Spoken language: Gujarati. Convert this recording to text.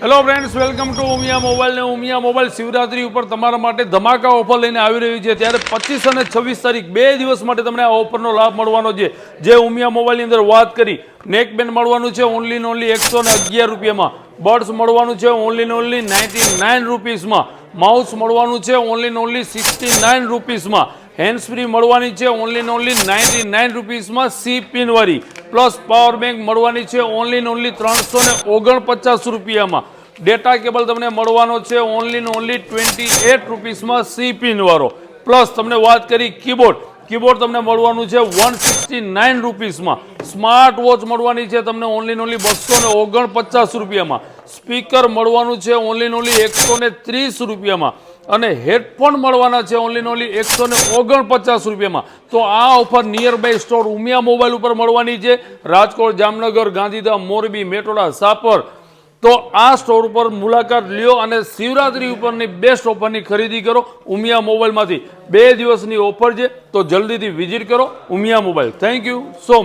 Hello friends, welcome to Umiya mobile. ને ઉમિયા મોબાઈલ શિવરાત્રી ઉપર તમારા માટે ધમાકા ઓફર લઈને આવી રહ્યું છે. ત્યારે 25 અને 26 તારીખ 2 દિવસ માટે તમને આ ઓફરનો લાભ મળવાનો છે. જે ઉમિયા મોબાઈલની અંદર વાત કરી, નેકબેન્ડ મળવાનું છે ઓનલી ને ઓનલી 111 રૂપિયામાં. બર્ડ્સ મળવાનું છે ઓનલી ને ઓનલી 99 રૂપીસમાં. માઉસ મળવાનું છે ઓનલી ને ઓનલી 69 રૂપીસમાં. હેન્ડ્સ ફ્રી મળવાની છે ઓનલી ને ઓનલી 99 રૂપીસમાં સી પિન વાળી. પ્લસ પાવર બેંક મળવાની છે ઓનલી ને ઓનલી 349 રૂપિયામાં. ડેટા કેબલ તમને મળવાનો છે ઓનલી ને ઓનલી 28 રૂપીસમાં સી પિન વાળો. પ્લસ તમને વાત કરી કીબોર્ડ તમને મળવાનું છે 169 રૂપીસમાં. સ્માર્ટ વોચ મળવાની છે તમને ઓનલી ને ઓનલી 249 રૂપિયામાં. સ્પીકર મળવાનું છે ઓનલી ને ઓનલી 130 રૂપિયામાં. અને હેડફોન મળવાના છે ઓનલી ને ઓનલી 149 રૂપિયામાં. તો આ offer nearby store Umiya mobile ઉપર મળવાની છે. રાજકોટ, જામનગર, ગાંધીધામ, મોરબી, મેટોડા, સાપર. તો આ સ્ટોર ઉપર મુલાકાત લ્યો અને શિવરાત્રી ઉપરની બેસ્ટ ઓફરની ખરીદી કરો ઉમિયા મોબાઈલમાંથી. 2 દિવસની ઓફર છે, તો જલ્દીથી વિઝિટ કરો Umiya mobile. Thank you so much.